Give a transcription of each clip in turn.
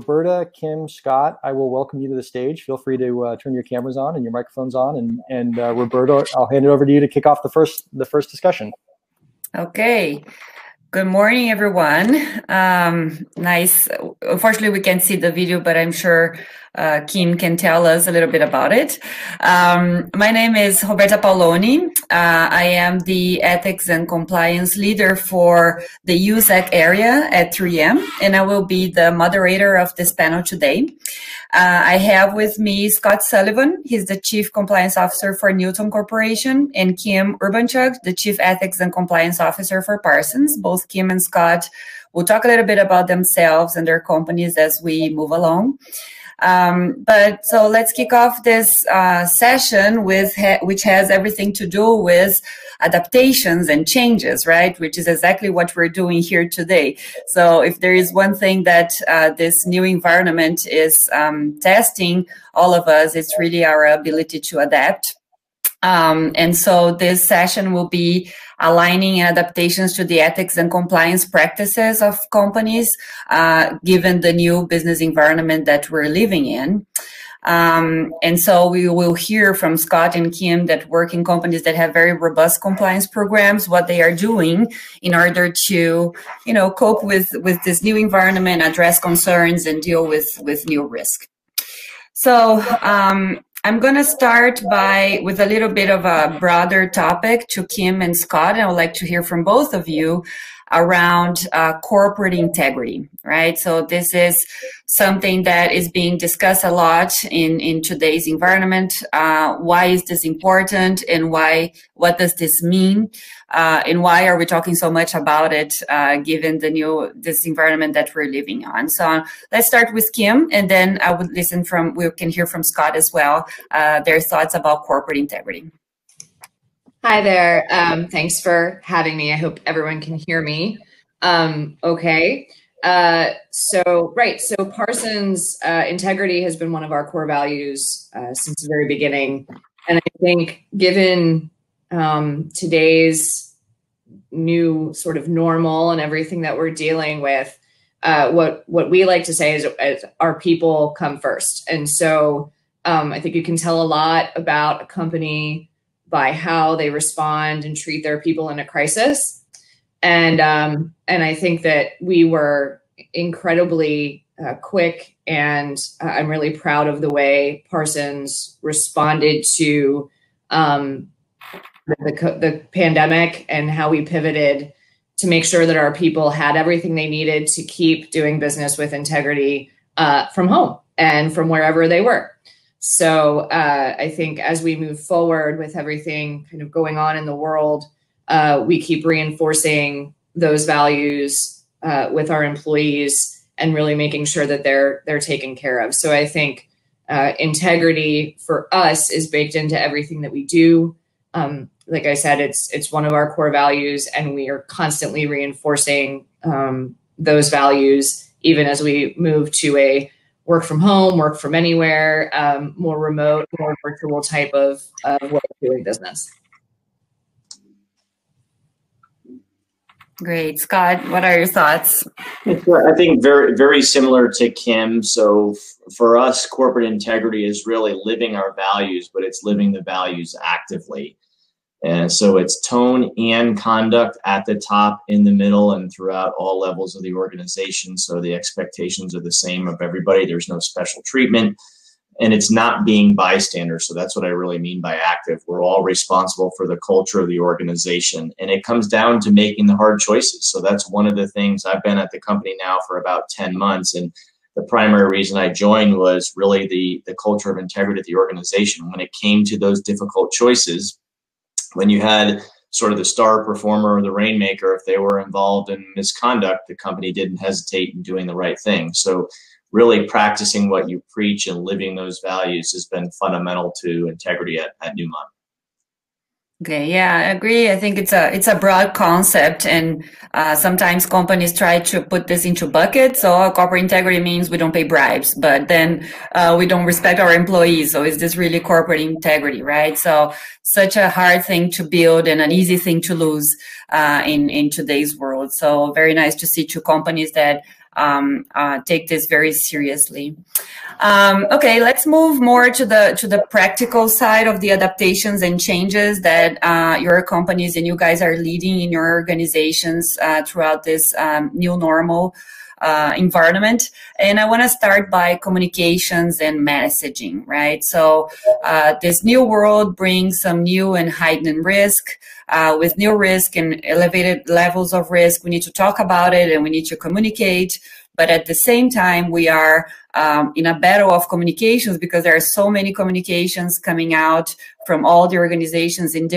Roberta, Kim, Scott, I will welcome you to the stage. Feel free to turn your cameras on and your microphones on. And Roberta, I'll hand it over to you to kick off the first discussion. Okay. Good morning, everyone. Nice. Unfortunately, we can't see the video, but I'm sure Kim can tell us a little bit about it. My name is Roberta Paoloni. I am the Ethics and Compliance Leader for the USEC area at 3M, and I will be the moderator of this panel today. I have with me Scott Sullivan. He's the Chief Compliance Officer for Newmont Corporation, and Kim Urbanchuk, the Chief Ethics and Compliance Officer for Parsons. Both Kim and Scott will talk a little bit about themselves and their companies as we move along. So let's kick off this session which has everything to do with adaptations and changes, right? Which is exactly what we're doing here today. So if there is one thing that this new environment is testing all of us, it's really our ability to adapt. And so this session will be aligning adaptations to the ethics and compliance practices of companies, given the new business environment that we're living in. And so we will hear from Scott and Kim that work in companies that have very robust compliance programs, what they are doing in order to, cope with this new environment, address concerns, and deal with new risk. So, I'm going to start with a little bit of a broader topic to Kim and Scott, and I would like to hear from both of you around corporate integrity, right? So this is something that is being discussed a lot in today's environment. Why is this important, and what does this mean? And why are we talking so much about it, given this environment that we're living on? So let's start with Kim, and then we can hear from Scott as well, their thoughts about corporate integrity. Hi there. Thanks for having me. I hope everyone can hear me. Okay. So Parsons integrity has been one of our core values since the very beginning. And I think given today's new sort of normal and everything that we're dealing with, what we like to say is our people come first. And so I think you can tell a lot about a company by how they respond and treat their people in a crisis. And I think that we were incredibly quick, and I'm really proud of the way Parsons responded to the pandemic and how we pivoted to make sure that our people had everything they needed to keep doing business with integrity from home and from wherever they were. So I think as we move forward with everything kind of going on in the world, we keep reinforcing those values with our employees and really making sure that they're taken care of. So I think integrity for us is baked into everything that we do. Like I said, it's one of our core values, and we are constantly reinforcing those values, even as we move to a work from home, work from anywhere, more remote, more virtual type of way of doing business. Great. Scott, what are your thoughts? I think very, very similar to Kim. So for us, corporate integrity is really living our values, but it's living the values actively. And so it's tone and conduct at the top, in the middle, and throughout all levels of the organization. So the expectations are the same of everybody. There's no special treatment, and it's not being bystanders. So that's what I really mean by active. We're all responsible for the culture of the organization, and it comes down to making the hard choices. So that's one of the things. I've been at the company now for about 10 months, and the primary reason I joined was really the culture of integrity of the organization. When it came to those difficult choices, when you had sort of the star performer or the rainmaker, if they were involved in misconduct, the company didn't hesitate in doing the right thing. So really practicing what you preach and living those values has been fundamental to integrity at Newmont. Okay, yeah, I agree. I think it's a broad concept, and sometimes companies try to put this into buckets. So corporate integrity means we don't pay bribes, but then we don't respect our employees. So is this really corporate integrity, right? So such a hard thing to build and an easy thing to lose in today's world. So very nice to see two companies that take this very seriously. Okay, let's move more to the practical side of the adaptations and changes that your companies and you guys are leading in your organizations throughout this new normal environment. And I want to start by communications and messaging, right? So this new world brings some new and heightened risk. With new risk and elevated levels of risk, we need to talk about it and we need to communicate. But at the same time, we are in a battle of communications because there are so many communications coming out from all the organizations in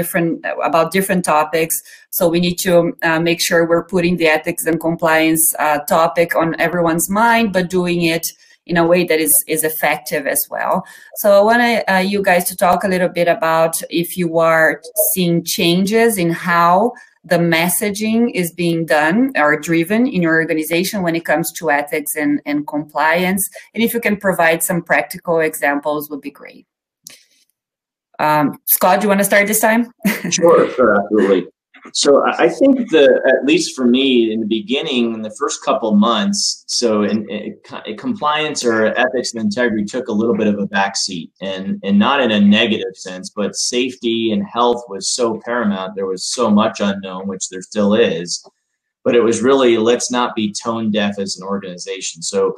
about different topics. So we need to make sure we're putting the ethics and compliance topic on everyone's mind, but doing it in a way that is effective as well. So I want you guys to talk a little bit about if you are seeing changes in how the messaging is being done or driven in your organization when it comes to ethics and compliance. And if you can provide some practical examples, would be great. Scott, do you want to start this time? Sure, absolutely. So I think at least for me in the beginning, in the first couple months, so in compliance or ethics and integrity took a little bit of a backseat, and not in a negative sense, but safety and health was so paramount. There was so much unknown, which there still is, but it was really, let's not be tone deaf as an organization. So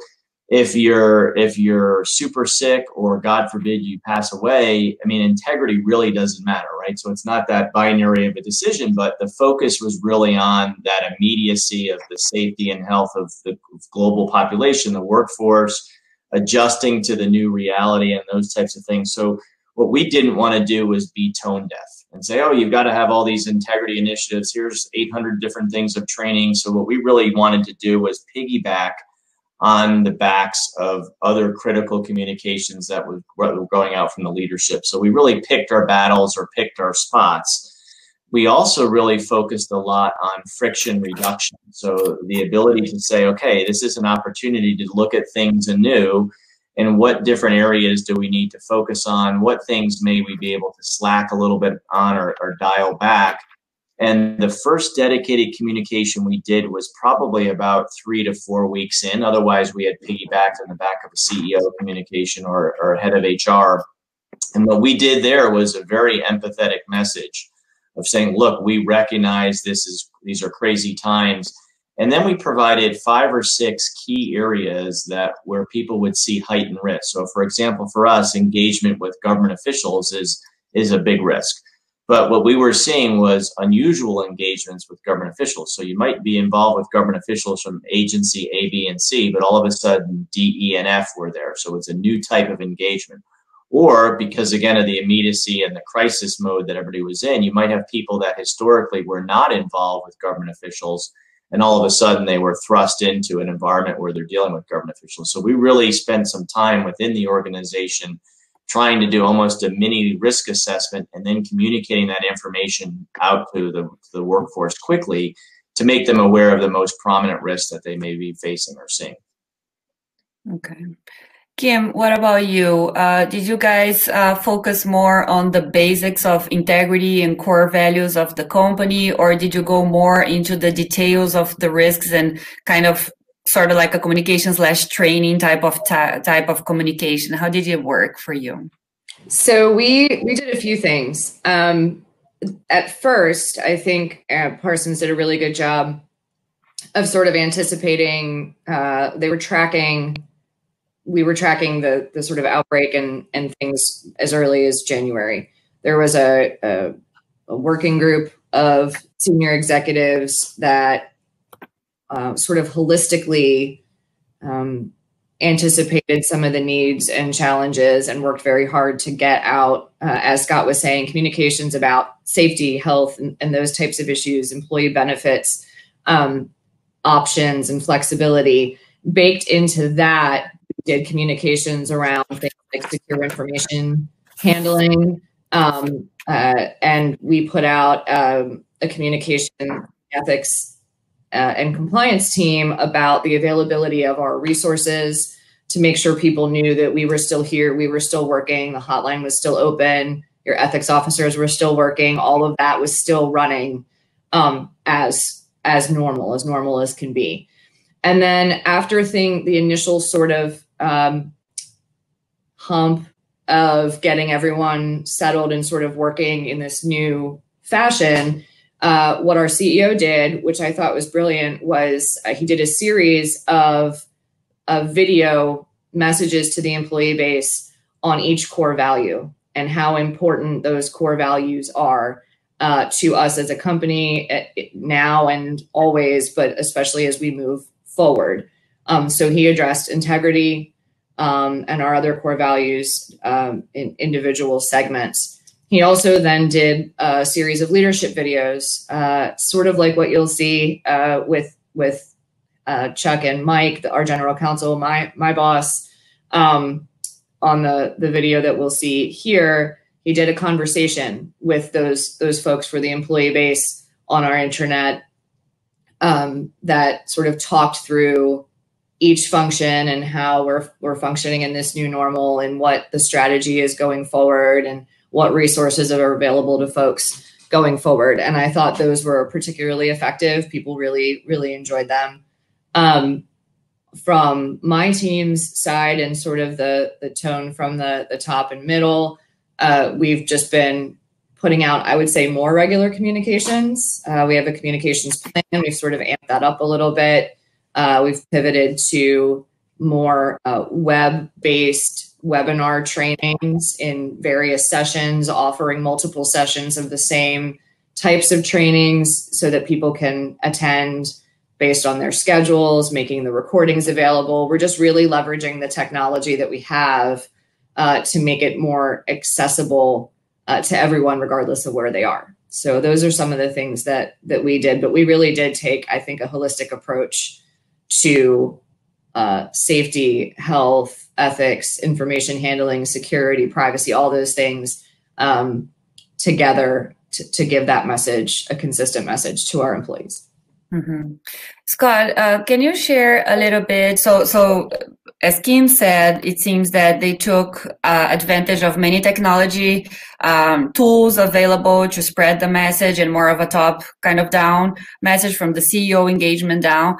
if you're super sick or God forbid you pass away, I mean, integrity really doesn't matter, right? So it's not that binary of a decision, but the focus was really on that immediacy of the safety and health of the global population, the workforce, adjusting to the new reality and those types of things. So what we didn't want to do was be tone deaf and say, oh, you've got to have all these integrity initiatives. Here's 800 different things of training. So what we really wanted to do was piggyback on the backs of other critical communications that were going out from the leadership. So we really picked our battles or picked our spots. We also really focused a lot on friction reduction. So the ability to say, okay, this is an opportunity to look at things anew, and what different areas do we need to focus on? What things may we be able to slack a little bit on or dial back? And the first dedicated communication we did was probably about 3 to 4 weeks in. Otherwise, we had piggybacked on the back of a CEO communication or head of HR. And what we did there was a very empathetic message of saying, look, we recognize these are crazy times. And then we provided 5 or 6 key areas where people would see heightened risk. So for example, for us, engagement with government officials is a big risk. But what we were seeing was unusual engagements with government officials. So you might be involved with government officials from agency A, B, and C, but all of a sudden D, E, and F were there. So it's a new type of engagement. Or because, again, of the immediacy and the crisis mode that everybody was in, you might have people that historically were not involved with government officials, and all of a sudden they were thrust into an environment where they're dealing with government officials. So we really spent some time within the organization trying to do almost a mini risk assessment and then communicating that information out to the workforce quickly to make them aware of the most prominent risks that they may be facing or seeing. Okay. Kim, what about you? Did you guys focus more on the basics of integrity and core values of the company, or did you go more into the details of the risks and kind of sort of like a communication/training type of communication? How did it work for you? So we did a few things. At first, I think Parsons did a really good job of sort of anticipating. We were tracking the sort of outbreak and things as early as January. There was a working group of senior executives that sort of holistically anticipated some of the needs and challenges and worked very hard to get out, as Scott was saying, communications about safety, health, and those types of issues, employee benefits, options, and flexibility. Baked into that, we did communications around things like secure information handling, and we put out a communication ethics and compliance team about the availability of our resources to make sure people knew that we were still here, we were still working, the hotline was still open, your ethics officers were still working, all of that was still running as normal as can be. And then after the initial sort of hump of getting everyone settled and sort of working in this new fashion, what our CEO did, which I thought was brilliant, was he did a series of video messages to the employee base on each core value and how important those core values are to us as a company now and always, but especially as we move forward. So he addressed integrity and our other core values in individual segments. He also then did a series of leadership videos, sort of like what you'll see with Chuck and Mike, our general counsel, my boss, on the video that we'll see here. He did a conversation with those folks for the employee base on our intranet that sort of talked through each function and how we're functioning in this new normal and what the strategy is going forward and what resources are available to folks going forward. And I thought those were particularly effective. People really, really enjoyed them. From my team's side and sort of the tone from the top and middle, we've just been putting out, I would say, more regular communications. We have a communications plan. We've sort of amped that up a little bit. We've pivoted to more web-based webinar trainings in various sessions, offering multiple sessions of the same types of trainings so that people can attend based on their schedules, making the recordings available. We're just really leveraging the technology that we have to make it more accessible to everyone, regardless of where they are. So those are some of the things that we did, but we really did take, I think, a holistic approach to safety, health, ethics, information handling, security, privacy, all those things together to give that message, a consistent message to our employees. Mm-hmm. Scott, can you share a little bit? So as Kim said, it seems that they took advantage of many technology tools available to spread the message and more of a top kind of down message from the CEO engagement down.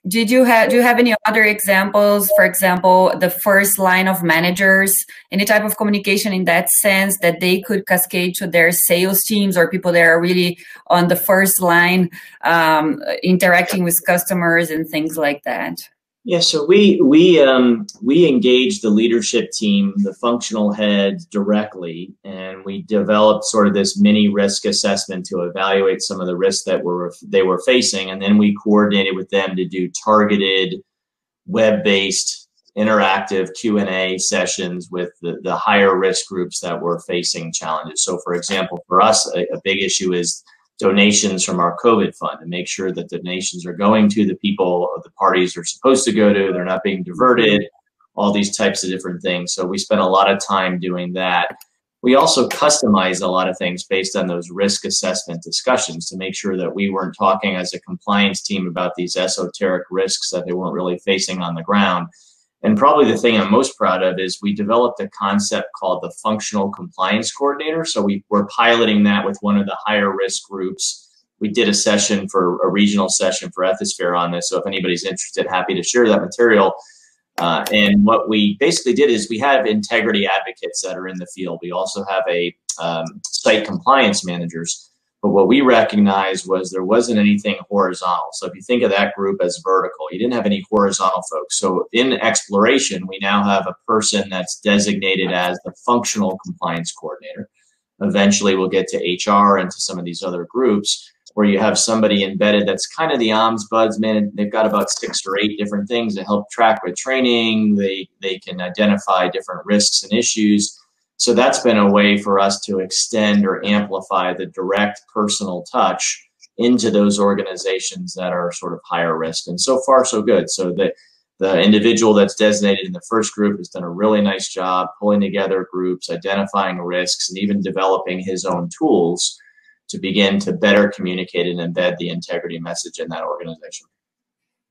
Do you have any other examples? For example, the first line of managers, any type of communication in that sense that they could cascade to their sales teams or people that are really on the first line, interacting with customers and things like that? Yeah, so we engaged the leadership team, the functional heads directly, and we developed sort of this mini risk assessment to evaluate some of the risks that they were facing, and then we coordinated with them to do targeted web-based interactive Q&A sessions with the higher risk groups that were facing challenges. So, for example, for us, a big issue is donations from our COVID fund, and make sure that donations are going to the people or the parties they're supposed to go to, they're not being diverted, all these types of different things. So we spent a lot of time doing that. We also customized a lot of things based on those risk assessment discussions to make sure that we weren't talking as a compliance team about these esoteric risks that they weren't really facing on the ground. And probably the thing I'm most proud of is we developed a concept called the Functional Compliance Coordinator. So we're piloting that with one of the higher risk groups. We did a regional session for Ethisphere on this. So if anybody's interested, happy to share that material. And what we basically did is we have integrity advocates that are in the field. We also have a site compliance managers. But what we recognized was there wasn't anything horizontal. So if you think of that group as vertical, you didn't have any horizontal folks. So in exploration, we now have a person that's designated as the functional compliance coordinator. Eventually, we'll get to HR and to some of these other groups where you have somebody embedded that's kind of the ombudsman. They've got about 6 or 8 different things to help track with training. They can identify different risks and issues. So that's been a way for us to extend or amplify the direct personal touch into those organizations that are sort of higher risk. And so far, so good. So the individual that's designated in the first group has done a really nice job pulling together groups, identifying risks, and even developing his own tools to begin to better communicate and embed the integrity message in that organization.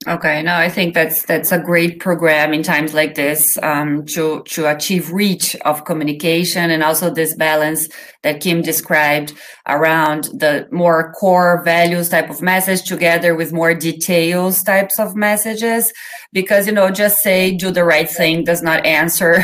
Okay, no, I think that's a great program in times like this, to achieve reach of communication, and also this balance that Kim described around the more core values type of message together with more details types of messages. Because, just say do the right thing does not answer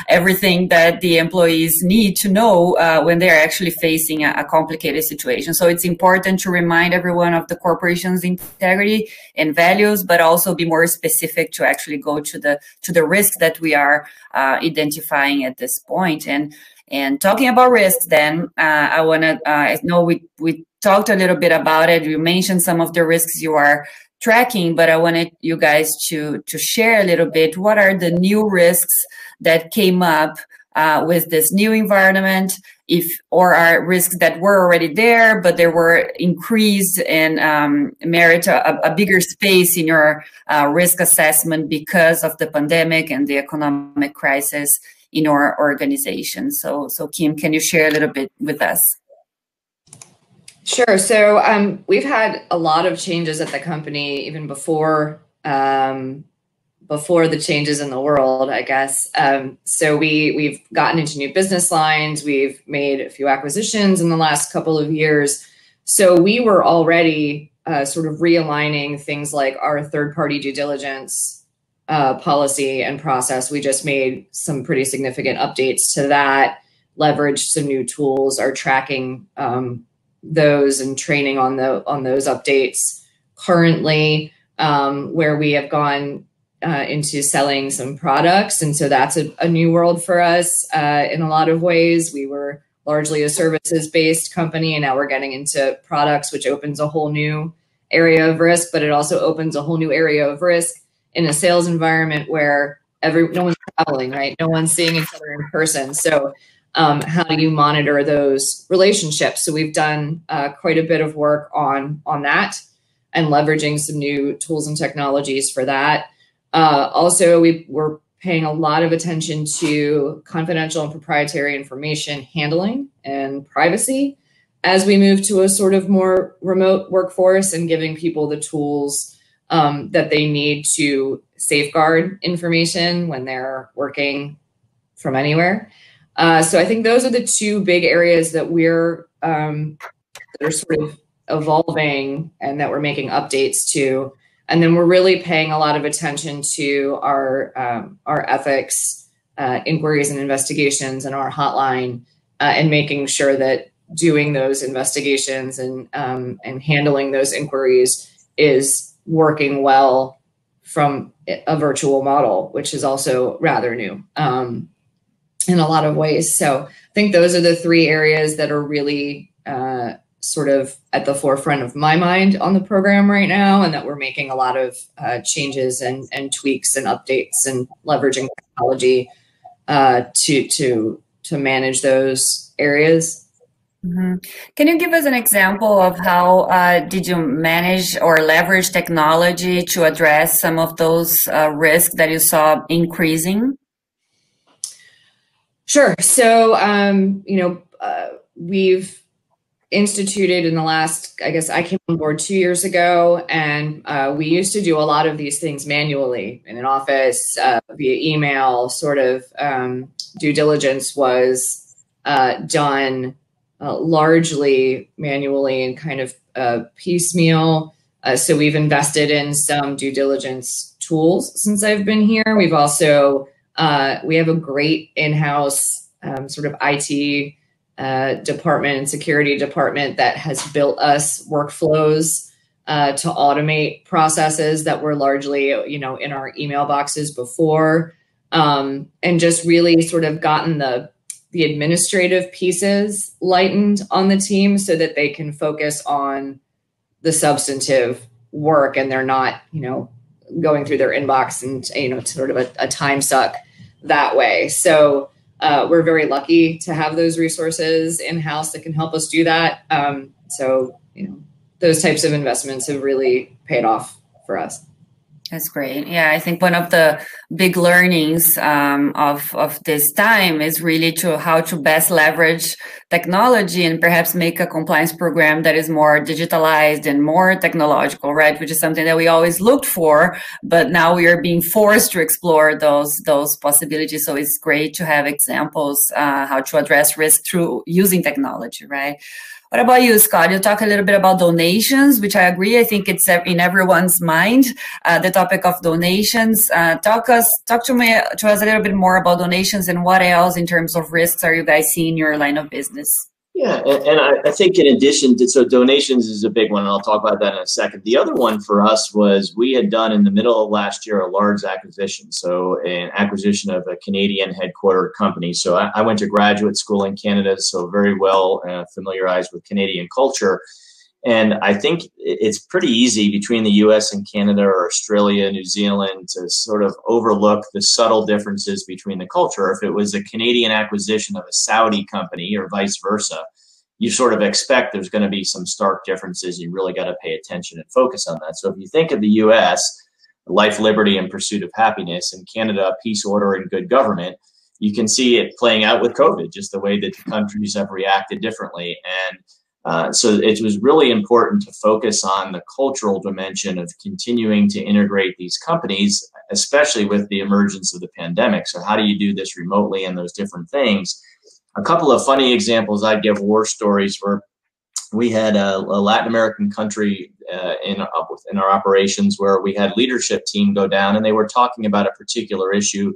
everything that the employees need to know when they're actually facing a complicated situation. So it's important to remind everyone of the corporation's integrity and values, but also be more specific to actually go to the risk that we are identifying at this point. And talking about risks, then I want to I know we talked a little bit about it. You mentioned some of the risks you are tracking, but I wanted you guys to share a little bit. What are the new risks that came up with this new environment, or are risks that were already there, but they were increased and merit a bigger space in your risk assessment because of the pandemic and the economic crisis in your organization? So Kim, can you share a little bit with us? Sure. So we've had a lot of changes at the company even before the changes in the world, I guess. So we've gotten into new business lines. We've made a few acquisitions in the last couple of years. So we were already sort of realigning things like our third-party due diligence policy and process. We just made some pretty significant updates to that, leveraged some new tools, are tracking those and training on those updates currently, where we have gone into selling some products. And so that's a new world for us in a lot of ways. We were largely a services-based company, and now we're getting into products, which opens a whole new area of risk, but it also opens a whole new area of risk in a sales environment where no one's traveling, right? No one's seeing each other in person. So how do you monitor those relationships? So we've done quite a bit of work on that and leveraging some new tools and technologies for that. Also, we're paying a lot of attention to confidential and proprietary information handling and privacy as we move to a sort of more remote workforce, and giving people the tools that they need to safeguard information when they're working from anywhere. So I think those are the two big areas that that are sort of evolving and that we're making updates to. And then we're really paying a lot of attention to our ethics, inquiries and investigations, and our hotline, and making sure that doing those investigations and handling those inquiries is working well from a virtual model, which is also rather new in a lot of ways. So I think those are the three areas that are really sort of at the forefront of my mind on the program right now, and that we're making a lot of changes and tweaks and updates and leveraging technology to manage those areas. Mm-hmm. Can you give us an example of how did you manage or leverage technology to address some of those risks that you saw increasing? Sure. So, we've instituted in the last, I guess I came on board 2 years ago, and we used to do a lot of these things manually in an office, via email. Sort of due diligence was done largely manually and kind of piecemeal. So we've invested in some due diligence tools since I've been here. We've also, we have a great in-house sort of IT department and security department that has built us workflows to automate processes that were largely, in our email boxes before, and just really sort of gotten the administrative pieces lightened on the team so that they can focus on the substantive work, and they're not, going through their inbox and, sort of a time suck that way. So we're very lucky to have those resources in-house that can help us do that. So, those types of investments have really paid off for us. That's great. Yeah, I think one of the big learnings of this time is really how to best leverage technology and perhaps make a compliance program that is more digitalized and more technological, right? Which is something that we always looked for, but now we are being forced to explore those possibilities. So it's great to have examples how to address risk through using technology, right? What about you, Scott? You talk a little bit about donations, which I agree. I think it's in everyone's mind, the topic of donations. Talk to us a little bit more about donations and what else in terms of risks are you guys seeing in your line of business? Yeah, and I think in addition to, so donations is a big one, and I'll talk about that in a second. The other one for us was we had done in the middle of last year a large acquisition, so an acquisition of a Canadian headquartered company. So I went to graduate school in Canada, so very well familiarized with Canadian culture. And I think it's pretty easy between the US and Canada or Australia, New Zealand to sort of overlook the subtle differences between the culture. If it was a Canadian acquisition of a Saudi company or vice versa, you sort of expect there's going to be some stark differences. You really got to pay attention and focus on that. So if you think of the US, life, liberty, and pursuit of happiness, and Canada, peace, order, and good government, you can see it playing out with COVID, just the way that the countries have reacted differently. And so it was really important to focus on the cultural dimension of continuing to integrate these companies, especially with the emergence of the pandemic. So how do you do this remotely and those different things? A couple of funny examples I'd give war stories were we had a Latin American country in our operations where we had leadership team go down and they were talking about a particular issue,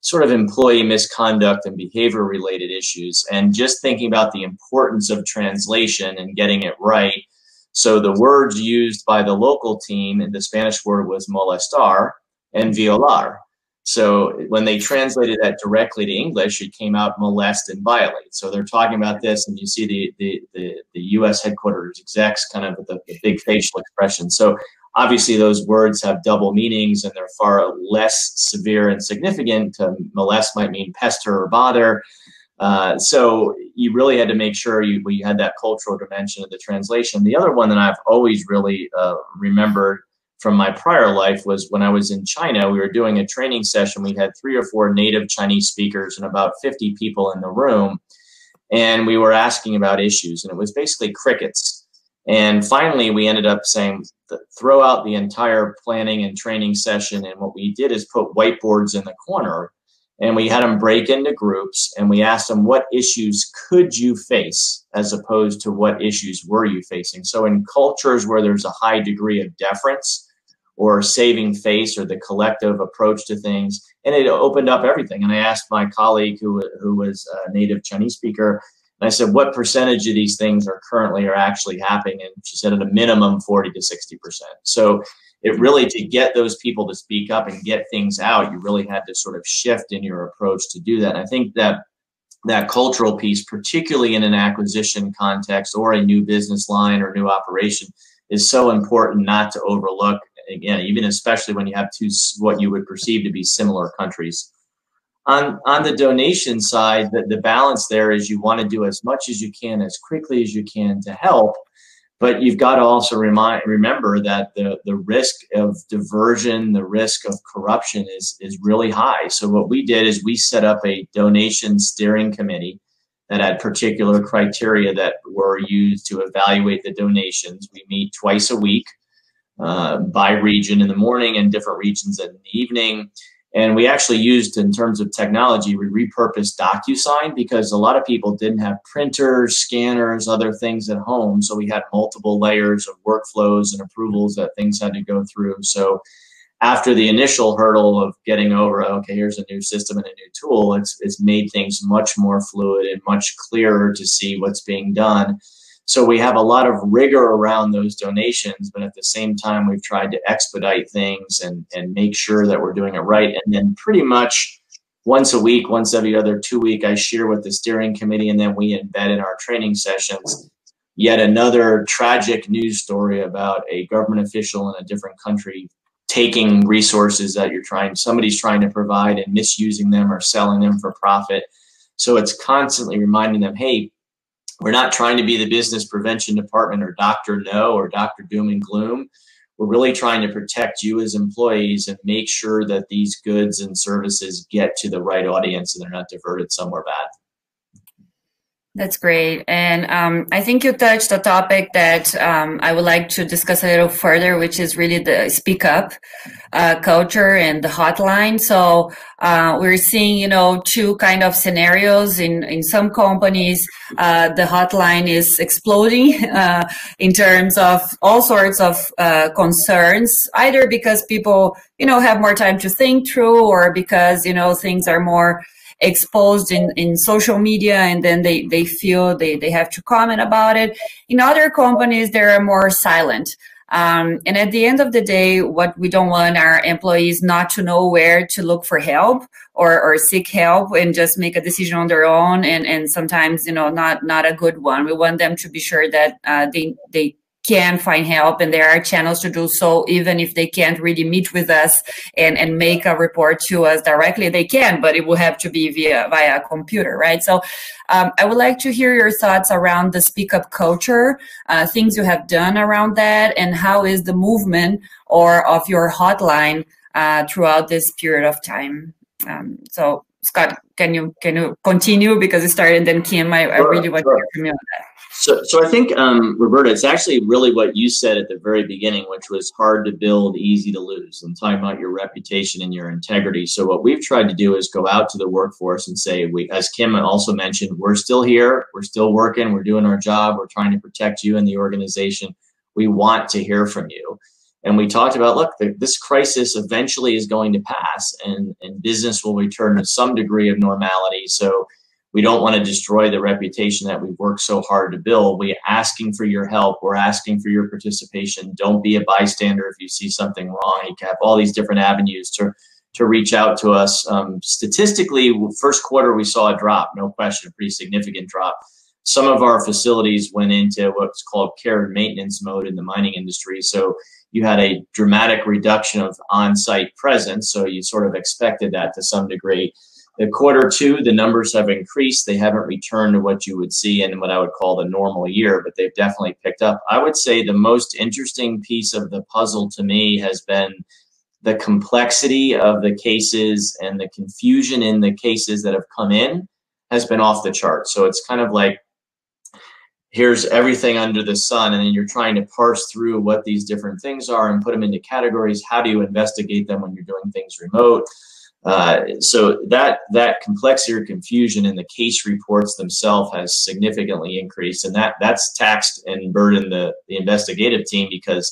sort of employee misconduct and behavior related issues, and just thinking about the importance of translation and getting it right. So the words used by the local team, and the Spanish word was molestar and violar. So when they translated that directly to English, it came out molest and violate. So they're talking about this, and you see the US headquarters execs kind of with the big facial expression. So obviously, those words have double meanings, and they're far less severe and significant. Molest might mean pester or bother. So you really had to make sure you had that cultural dimension of the translation. The other one that I've always really remembered from my prior life was when I was in China. We were doing a training session. We had 3 or 4 native Chinese speakers and about 50 people in the room. And we were asking about issues, and it was basically crickets. And finally, we ended up saying, throw out the entire planning and training session. And what we did is put whiteboards in the corner, and we had them break into groups, and we asked them, what issues could you face as opposed to what issues were you facing? So in cultures where there's a high degree of deference or saving face or the collective approach to things, and it opened up everything. And I asked my colleague who was a native Chinese speaker, and I said, what percentage of these things are currently or actually happening? And she said at a minimum 40 to 60%. So it really, to get those people to speak up and get things out, you really had to sort of shift in your approach to do that. And I think that cultural piece, particularly in an acquisition context or a new business line or new operation, is so important not to overlook, again, even especially when you have two what you would perceive to be similar countries. On the donation side, the balance there is you want to do as much as you can, as quickly as you can to help, but you've got to also remember that the risk of diversion, the risk of corruption is really high. So what we did is we set up a donation steering committee that had particular criteria that were used to evaluate the donations. We meet twice a week by region in the morning and different regions in the evening. And we actually used, in terms of technology, we repurposed DocuSign because a lot of people didn't have printers, scanners, other things at home. So we had multiple layers of workflows and approvals that things had to go through. So after the initial hurdle of getting over, okay, here's a new system and a new tool, it's made things much more fluid and much clearer to see what's being done. So we have a lot of rigor around those donations, but at the same time, we've tried to expedite things and make sure that we're doing it right. And then pretty much once a week, once every other 2 weeks, I share with the steering committee, and then we embed in our training sessions yet another tragic news story about a government official in a different country taking resources that somebody's trying to provide and misusing them or selling them for profit. So it's constantly reminding them, hey, we're not trying to be the business prevention department or Dr. No or Dr. Doom and Gloom. we're really trying to protect you as employees and make sure that these goods and services get to the right audience and they're not diverted somewhere bad. That's great. And I think you touched a topic that I would like to discuss a little further, which is really the speak up culture and the hotline. So we're seeing, two kind of scenarios in some companies. The hotline is exploding in terms of all sorts of concerns, either because people, have more time to think through, or because, things are more exposed in social media, and then they feel they have to comment about it. In other companies, they are more silent. And at the end of the day, what we don't want our employees not to know where to look for help or seek help and just make a decision on their own, and sometimes, not a good one. We want them to be sure that they can find help, and there are channels to do so. Even if they can't really meet with us and make a report to us directly, they can, but it will have to be via a computer, right? So I would like to hear your thoughts around the speak up culture, things you have done around that, and how is the movement of your hotline throughout this period of time. So Scott, can you continue, because it started, and then Kim, I really want to hear from you on that. So I think, Roberta, it's actually really what you said at the very beginning, which was hard to build, easy to lose, and talking about your reputation and your integrity. So what we've tried to do is go out to the workforce and say, as Kim also mentioned, we're still here, we're still working, we're doing our job, we're trying to protect you and the organization. We want to hear from you. And we talked about, look, this crisis eventually is going to pass, and business will return to some degree of normality. So we don't want to destroy the reputation that we've worked so hard to build. We're asking for your help. We're asking for your participation. Don't be a bystander if you see something wrong. You have all these different avenues to reach out to us. Statistically, first quarter, we saw a drop, no question, a pretty significant drop. Some of our facilities went into what's called care and maintenance mode in the mining industry. So you had a dramatic reduction of on-site presence. So you sort of expected that to some degree. The quarter two, the numbers have increased. They haven't returned to what you would see in what I would call the normal year, but they've definitely picked up. I would say the most interesting piece of the puzzle to me has been the complexity of the cases, and the confusion in the cases that have come in has been off the chart. So it's kind of like, here's everything under the sun, and then you're trying to parse through what these different things are and put them into categories. How do you investigate them when you're doing things remote? So that complexity or confusion in the case reports themselves has significantly increased, and that's taxed and burdened the investigative team, because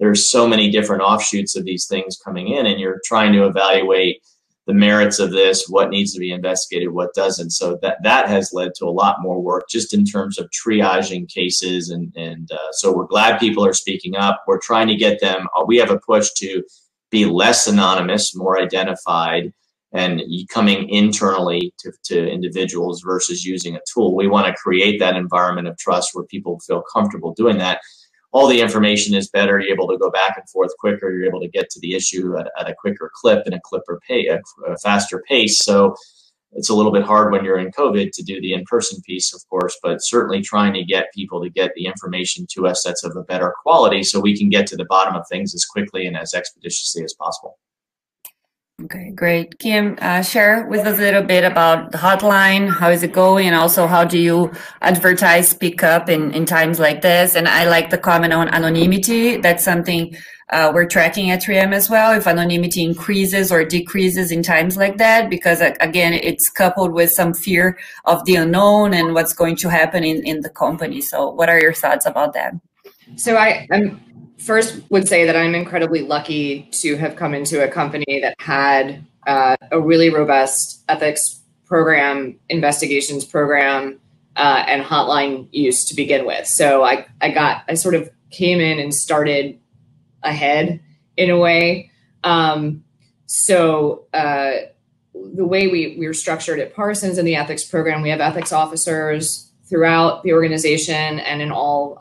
there's so many different offshoots of these things coming in, and you're trying to evaluate the merits of this, what needs to be investigated, what doesn't. So that has led to a lot more work just in terms of triaging cases, and so we're glad people are speaking up. We're trying to get them. We have a push to be less anonymous, more identified, and coming internally to individuals versus using a tool. We want to create that environment of trust where people feel comfortable doing that. All the information is better. You're able to go back and forth quicker. You're able to get to the issue at a quicker clip and a faster pace. So it's a little bit hard when you're in COVID to do the in-person piece, of course, but certainly trying to get people to get the information to us that's of a better quality so we can get to the bottom of things as quickly and as expeditiously as possible. Okay, great. Kim, share with us a little bit about the hotline. How is it going? And also, how do you advertise, speak up in times like this? And I like the comment on anonymity. That's something we're tracking at 3M as well, if anonymity increases or decreases in times like that, because again, it's coupled with some fear of the unknown and what's going to happen in the company. So what are your thoughts about that? So I'm first would say that I'm incredibly lucky to have come into a company that had a really robust ethics program, investigations program, and hotline use to begin with. So I sort of came in and started ahead in a way. So the way we were structured at Parsons in the ethics program, we have ethics officers throughout the organization and in all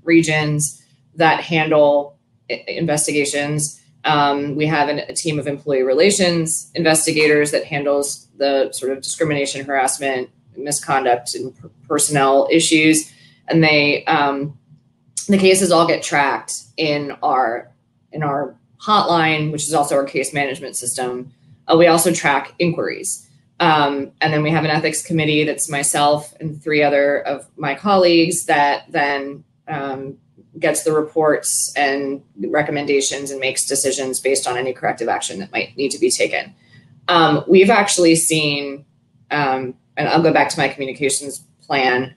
regions that handle investigations. We have a team of employee relations investigators that handles the sort of discrimination, harassment, misconduct, and personnel issues. And the cases all get tracked in our hotline, which is also our case management system. We also track inquiries. And then we have an ethics committee that's myself and 3 other of my colleagues that then gets the reports and recommendations and makes decisions based on any corrective action that might need to be taken. We've actually seen, and I'll go back to my communications plan,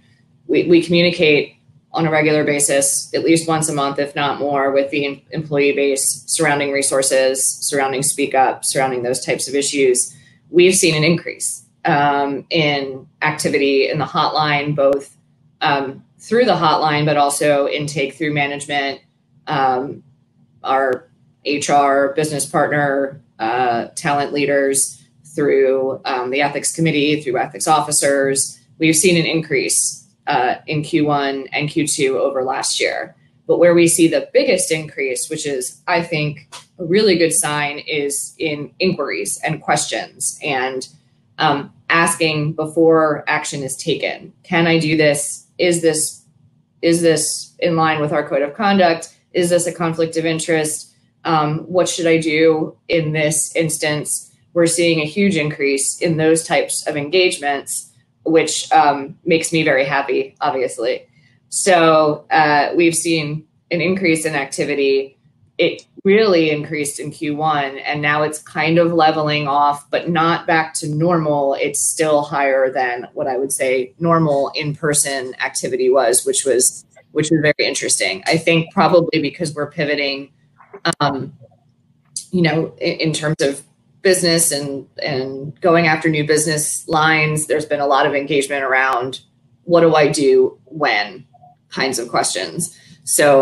we communicate on a regular basis, at least once a month, if not more, with the employee base surrounding resources, surrounding Speak Up, surrounding those types of issues. We've seen an increase in activity in the hotline, both through the hotline, but also intake through management, our HR, business partner, talent leaders, through the ethics committee, through ethics officers. We've seen an increase in Q1 and Q2 over last year. But where we see the biggest increase, which is, I think, a really good sign, is in inquiries and questions and asking before action is taken. Can I do this? Is this in line with our code of conduct? Is this a conflict of interest? What should I do in this instance? We're seeing a huge increase in those types of engagements, which makes me very happy, obviously. So we've seen an increase in activity. It really increased in Q1, and now it's kind of leveling off, but not back to normal. It's still higher than what I would say normal in-person activity was, which was very interesting. I think probably because we're pivoting, in terms of business and going after new business lines. There's been a lot of engagement around what do I do when kinds of questions. So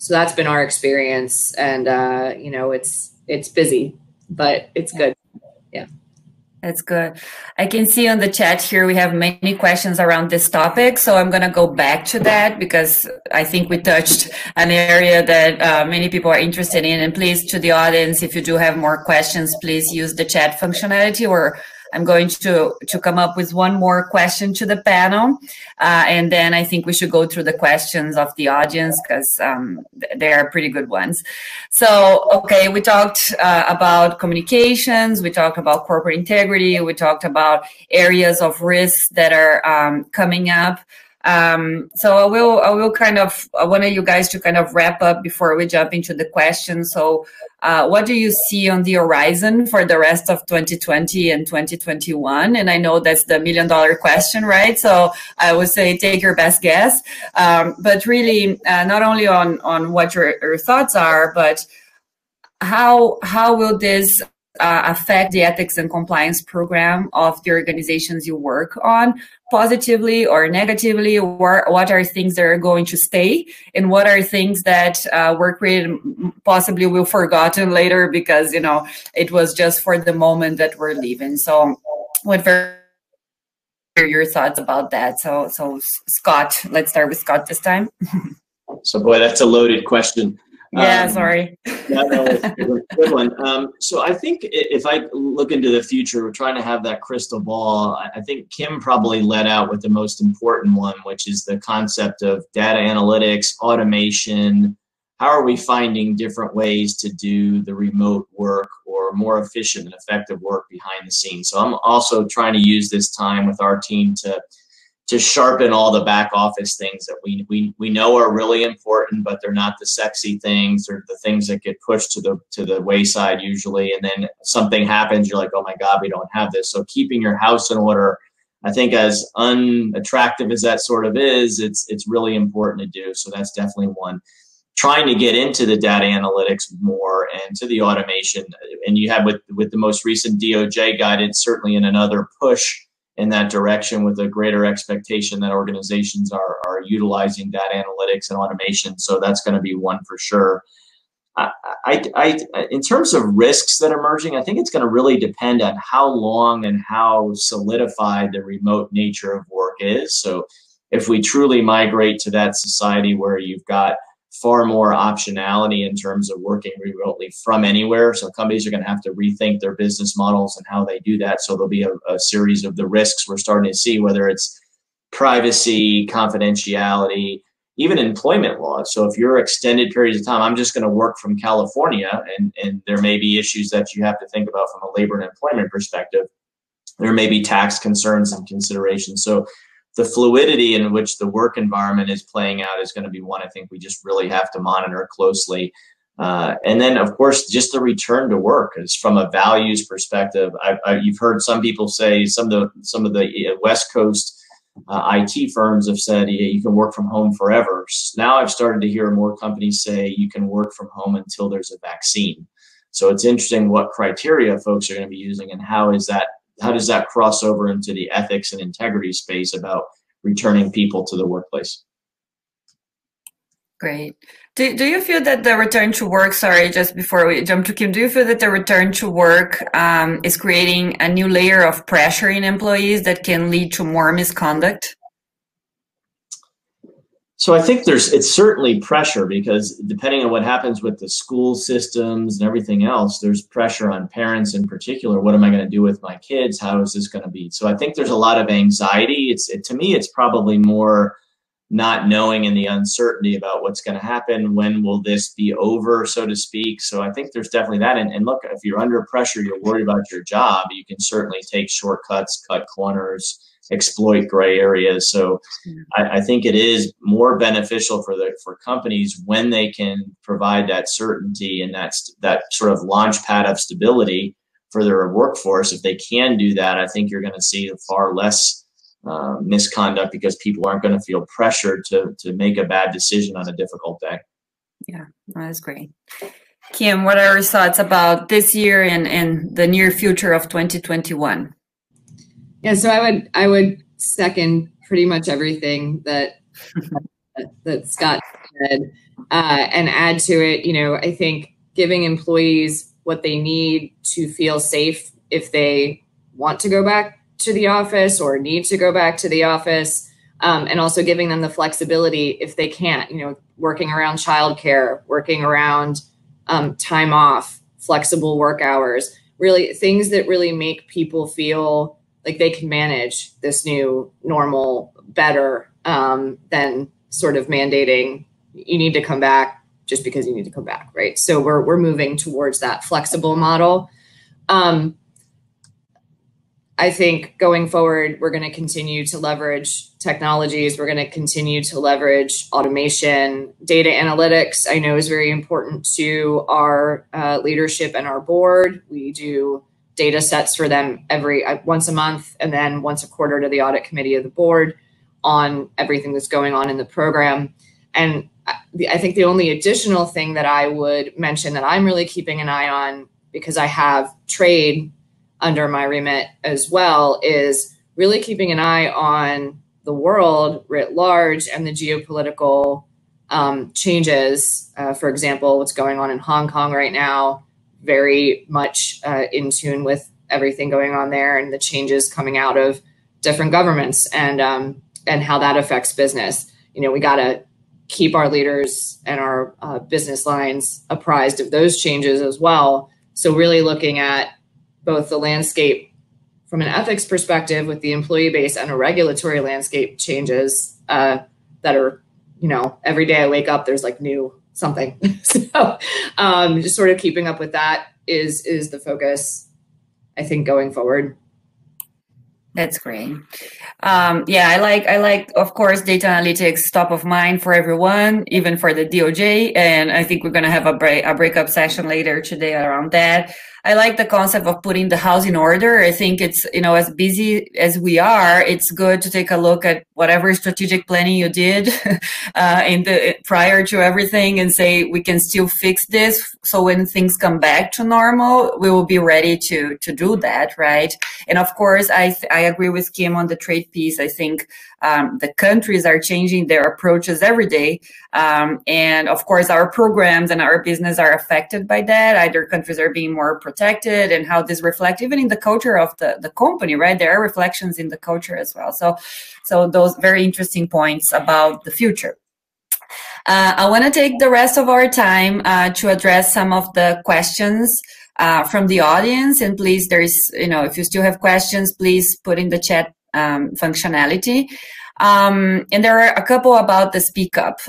that's been our experience, and it's busy, but it's good. Yeah. That's good. I can see on the chat here we have many questions around this topic, so I'm going to go back to that because I think we touched an area that many people are interested in. And please, to the audience, if you do have more questions, please use the chat functionality, or I'm going to come up with one more question to the panel. And then I think we should go through the questions of the audience because they are pretty good ones. So, okay, we talked about communications. We talked about corporate integrity. We talked about areas of risk that are coming up. So I will I wanted you guys to kind of wrap up before we jump into the questions. So what do you see on the horizon for the rest of 2020 and 2021? And I know that's the $1 million question, right? So I would say take your best guess. But really, not only on what your thoughts are, but how will this affect the ethics and compliance program of the organizations you work on, positively or negatively? Or what are things that are going to stay, and what are things that were created possibly will forgotten later because it was just for the moment that we're leaving? So what are your thoughts about that? So Scott, let's start with Scott this time. So boy, that's a loaded question. Yeah, sorry. No, it's a good one. So I think if I look into the future, we're trying to have that crystal ball. I think Kim probably led out with the most important one, which is the concept of data analytics, automation. How are we finding different ways to do the remote work or more efficient and effective work behind the scenes? So I'm also trying to use this time with our team to sharpen all the back office things that we know are really important, but they're not the sexy things. They're the things that get pushed to the wayside usually. And then something happens, you're like, oh my God, we don't have this. So keeping your house in order, I think as unattractive as that sort of is, it's really important to do. So that's definitely one. Trying to get into the data analytics more and to the automation. And you have with the most recent DOJ guidance, certainly in another push in that direction, with a greater expectation that organizations are utilizing data analytics and automation. So that's going to be one for sure. In terms of risks that are emerging, I think it's going to really depend on how long and how solidified the remote nature of work is. So if we truly migrate to that society where you've got far more optionality in terms of working remotely from anywhere. So companies are going to have to rethink their business models and how they do that. So there'll be a series of the risks we're starting to see, whether it's privacy, confidentiality, even employment laws. So if you're extended periods of time, I'm just going to work from California, and there may be issues that you have to think about from a labor and employment perspective. There may be tax concerns and considerations. So the fluidity in which the work environment is playing out is going to be one I think we just really have to monitor closely. And then, of course, just the return to work is from a values perspective. You've heard some people say, some of the West Coast IT firms have said, yeah, you can work from home forever. Now I've started to hear more companies say you can work from home until there's a vaccine. So it's interesting what criteria folks are going to be using, and how does that cross over into the ethics and integrity space about returning people to the workplace. Great. Do you feel that the return to work, sorry, just before we jump to Kim, do you feel that the return to work is creating a new layer of pressure in employees that can lead to more misconduct? So I think it's certainly pressure, because depending on what happens with the school systems and everything else, there's pressure on parents in particular. What am I going to do with my kids? How is this going to be? So I think there's a lot of anxiety. To me, it's probably more not knowing and the uncertainty about what's going to happen. When will this be over, so to speak? So I think there's definitely that. And look, if you're under pressure, you're worried about your job, you can certainly take shortcuts, cut corners, exploit gray areas. So I think it is more beneficial for companies when they can provide that certainty and that sort of launch pad of stability for their workforce. If they can do that, I think you're going to see far less misconduct, because people aren't going to feel pressured to make a bad decision on a difficult day. Yeah, that's great. Kim, what are your thoughts about this year and the near future of 2021? Yeah, so I would second pretty much everything that Scott said, and add to it. I think giving employees what they need to feel safe if they want to go back to the office or need to go back to the office, and also giving them the flexibility if they can't, working around childcare, working around time off, flexible work hours, really things that really make people feel like they can manage this new normal better than sort of mandating you need to come back just because you need to come back, right? So we're moving towards that flexible model. I think going forward, we're going to continue to leverage technologies. We're going to continue to leverage automation. Data analytics, I know, is very important to our leadership and our board. We do data sets for them once a month, and then once a quarter to the audit committee of the board on everything that's going on in the program. And I think the only additional thing that I would mention that I'm really keeping an eye on, because I have trade under my remit as well, is really keeping an eye on the world writ large and the geopolitical changes. For example, what's going on in Hong Kong right now, very much in tune with everything going on there, and the changes coming out of different governments, and how that affects business. We got to keep our leaders and our business lines apprised of those changes as well. So really looking at both the landscape from an ethics perspective with the employee base and a regulatory landscape changes that are, every day I wake up, there's like new something. So just sort of keeping up with that is the focus, I think, going forward. That's great. Yeah, I like, of course, data analytics top of mind for everyone, even for the DOJ. And I think we're going to have a breakup session later today around that. I like the concept of putting the house in order. I think it's, as busy as we are, it's good to take a look at whatever strategic planning you did prior to everything, and say we can still fix this. So when things come back to normal, we will be ready to do that, right? And of course, I agree with Kim on the trade piece. I think the countries are changing their approaches every day. And of course, our programs and our business are affected by that. Either countries are being more protected, and how this reflects even in the culture of the company, right? There are reflections in the culture as well. So those very interesting points about the future. I want to take the rest of our time to address some of the questions from the audience. And please, if you still have questions, please put in the chat functionality. And there are a couple about the speak up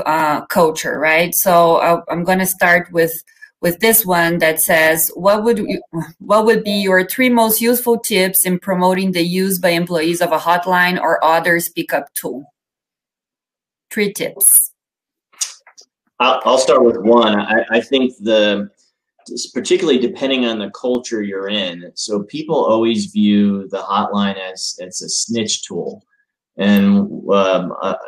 culture, right? So I'm going to start with this one that says, what would be your 3 most useful tips in promoting the use by employees of a hotline or other speak up tool? 3 tips. I'll start with one. I think particularly depending on the culture you're in. So people always view the hotline as a snitch tool. And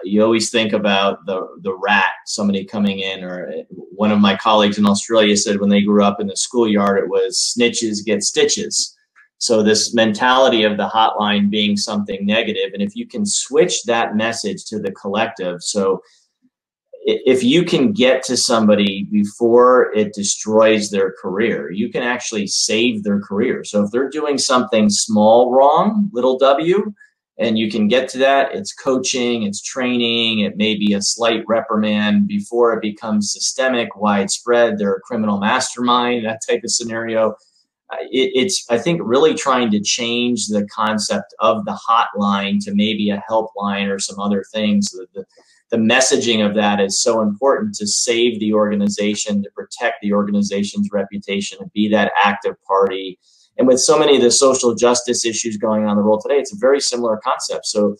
you always think about the rat, somebody coming in, or one of my colleagues in Australia said when they grew up in the schoolyard, it was snitches get stitches. So this mentality of the hotline being something negative, and if you can switch that message to the collective, so if you can get to somebody before it destroys their career, you can actually save their career. So if they're doing something small wrong, little w, and you can get to that, it's coaching, it's training, it may be a slight reprimand before it becomes systemic, widespread, they're a criminal mastermind, that type of scenario. It's, I think, really trying to change the concept of the hotline to maybe a helpline or some other things. The messaging of that is so important to save the organization, to protect the organization's reputation, and be that active party. And with so many of the social justice issues going on in the world today, it's a very similar concept. So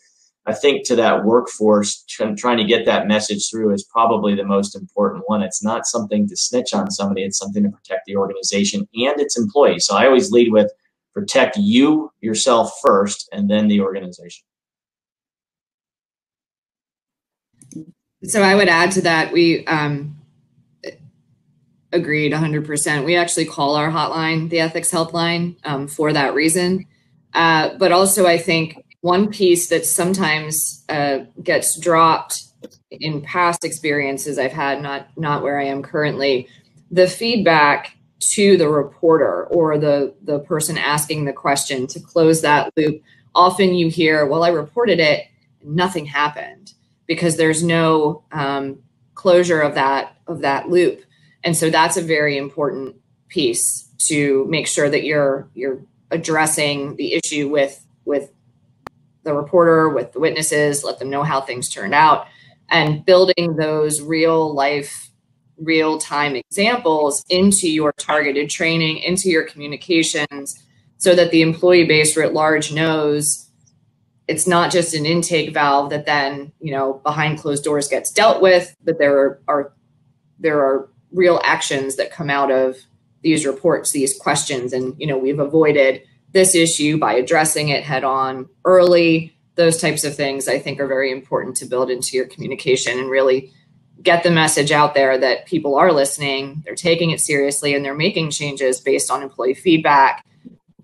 I think to that workforce, trying to get that message through is probably the most important one. It's not something to snitch on somebody. It's something to protect the organization and its employees. So I always lead with protect you, yourself first, and then the organization. So I would add to that, we agreed 100%. We actually call our hotline the ethics helpline for that reason. But also I think one piece that sometimes gets dropped in past experiences I've had, not where I am currently, the feedback to the reporter or the person asking the question to close that loop. Often you hear, well, I reported it, nothing happened, because there's no closure of that loop. And so that's a very important piece to make sure that you're addressing the issue with the reporter, with the witnesses, let them know how things turned out, and building those real-time examples into your targeted training, into your communications, so that the employee base writ large knows it's not just an intake valve that then, behind closed doors gets dealt with, but there are real actions that come out of these reports, these questions. And, we've avoided this issue by addressing it head on early. Those types of things I think are very important to build into your communication and really get the message out there that people are listening, they're taking it seriously, and they're making changes based on employee feedback,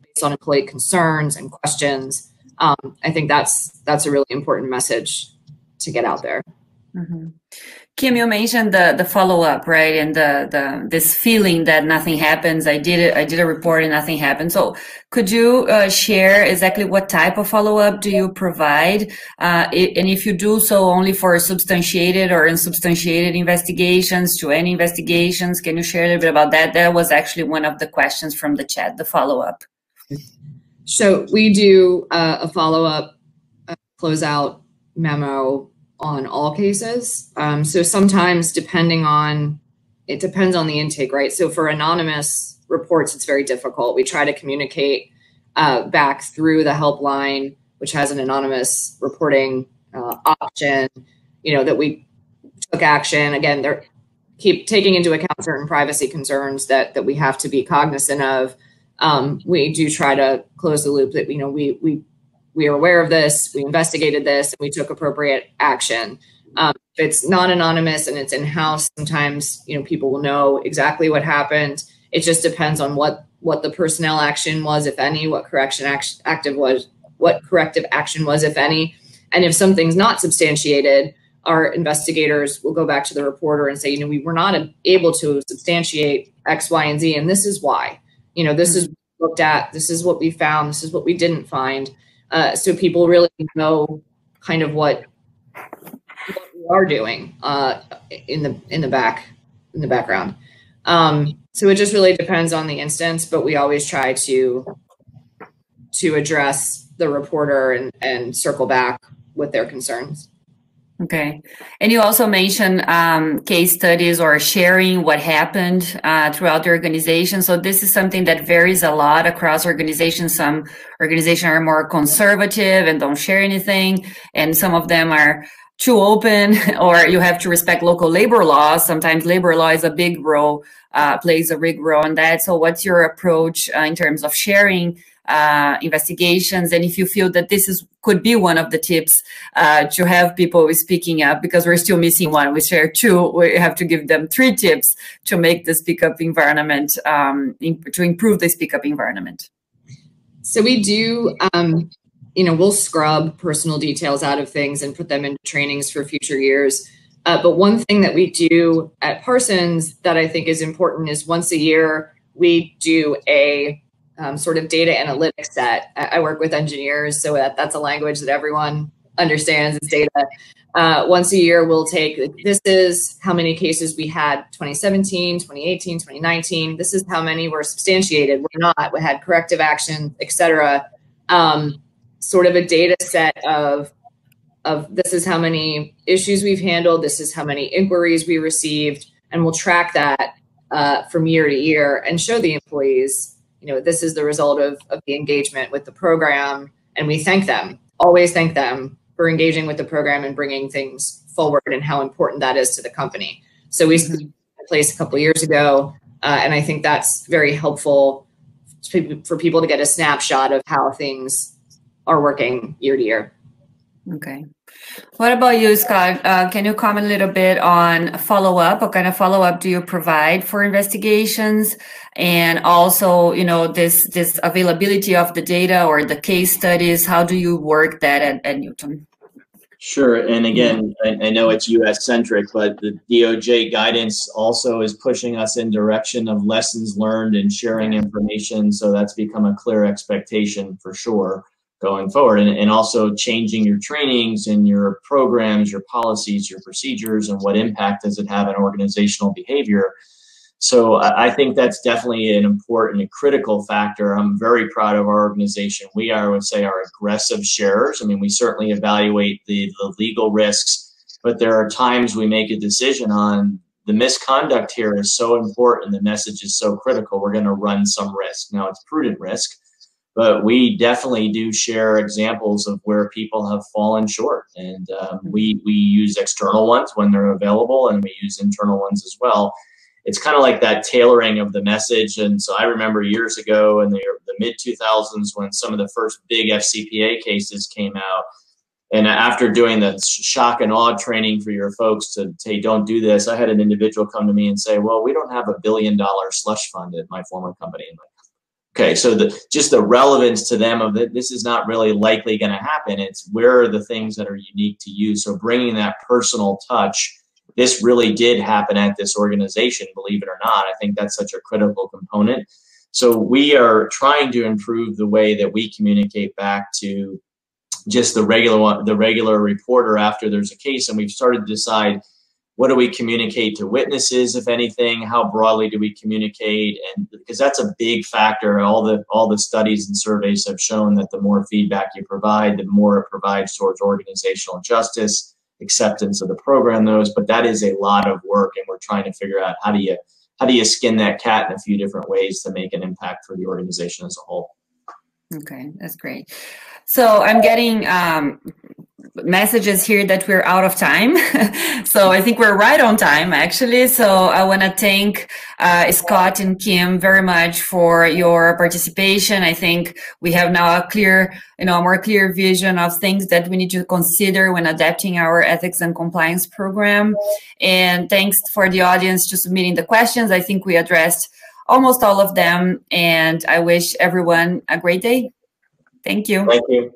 based on employee concerns and questions. I think that's a really important message to get out there. Mm-hmm. Kim, you mentioned the follow-up, right? And this feeling that nothing happens. I did a report and nothing happened. So could you share exactly what type of follow-up do you provide? And if you do so only for substantiated or unsubstantiated investigations, to any investigations, can you share a little bit about that? That was actually one of the questions from the chat, the follow-up. So we do a follow-up closeout memo on all cases. So sometimes it depends on the intake, right? So for anonymous reports, it's very difficult. We try to communicate back through the helpline, which has an anonymous reporting option, that we took action. Again, they're keep taking into account certain privacy concerns that we have to be cognizant of. We do try to close the loop that, we are aware of this, we investigated this, and we took appropriate action. If it's not anonymous and it's in-house, sometimes, people will know exactly what happened. It just depends on what the personnel action was, if any, what corrective action was, if any. And if something's not substantiated, our investigators will go back to the reporter and say, we were not able to substantiate X, Y, and Z, and this is why. This is what we looked at, this is what we found, this is what we didn't find. So people really know kind of what we are doing in the background. So it just really depends on the instance, but we always try to address the reporter and circle back with their concerns. Okay. And you also mentioned case studies or sharing what happened throughout the organization. So this is something that varies a lot across organizations. Some organizations are more conservative and don't share anything, and some of them are too open, or you have to respect local labor laws. Sometimes labor law is a big role, plays a big role in that. So what's your approach in terms of sharing investigations, and if you feel that this could be one of the tips to have people speaking up, because we're still missing one. We share two, we have to give them 3 tips to make the speak up environment, to improve the speak up environment. So we do, we'll scrub personal details out of things and put them into trainings for future years. But one thing that we do at Parsons that I think is important is once a year, we do a sort of data analytics set. I work with engineers, so that's a language that everyone understands is data. Once a year, we'll take, this is how many cases we had 2017, 2018, 2019. This is how many were substantiated, were not, we had corrective action, et cetera. Sort of a data set of this is how many issues we've handled, this is how many inquiries we received, and we'll track that from year to year and show the employees, this is the result of the engagement with the program, and we thank them, always thank them for engaging with the program and bringing things forward and how important that is to the company. So we put in place a couple of years ago, and I think that's very helpful for people to get a snapshot of how things are working year to year. Okay. What about you, Scott? Can you comment a little bit on follow-up? What kind of follow-up do you provide for investigations? And also, this availability of the data or the case studies, how do you work that at Newton? Sure. And again, I know it's US-centric, but the DOJ guidance also is pushing us in direction of lessons learned and sharing information. So that's become a clear expectation for sure going forward, and also changing your trainings and your programs, your policies, your procedures, and what impact does it have on organizational behavior. So I think that's definitely an important and critical factor. I'm very proud of our organization. We are, I would say, are aggressive sharers. I mean, we certainly evaluate the legal risks, but there are times we make a decision on the misconduct here is so important, the message is so critical, we're going to run some risk. Now, it's prudent risk, but we definitely do share examples of where people have fallen short. And we use external ones when they're available, and we use internal ones as well. It's kind of like that tailoring of the message. And so I remember years ago in the mid-2000s when some of the first big FCPA cases came out. And after doing the shock and awe training for your folks to say, don't do this, I had an individual come to me and say, well, we don't have $1 billion slush fund at my former company. Okay, so just the relevance to them of that, this is not really likely going to happen. It's where are the things that are unique to you. So bringing that personal touch, this really did happen at this organization, believe it or not. I think that's such a critical component. So we are trying to improve the way that we communicate back to just the regular reporter after there's a case, and we've started to decide, what do we communicate to witnesses, if anything? How broadly do we communicate? And because that's a big factor. All the studies and surveys have shown that the more feedback you provide, the more it provides towards organizational justice, acceptance of the program, but that is a lot of work, and we're trying to figure out how do you skin that cat in a few different ways to make an impact for the organization as a whole. Okay, that's great. So I'm getting messages here that we're out of time. So I think we're right on time, actually. So I want to thank Scott and Kim very much for your participation. I think we have now a more clear vision of things that we need to consider when adapting our ethics and compliance program. And thanks for the audience to submitting the questions. I think we addressed almost all of them, and I wish everyone a great day. Thank you. Thank you.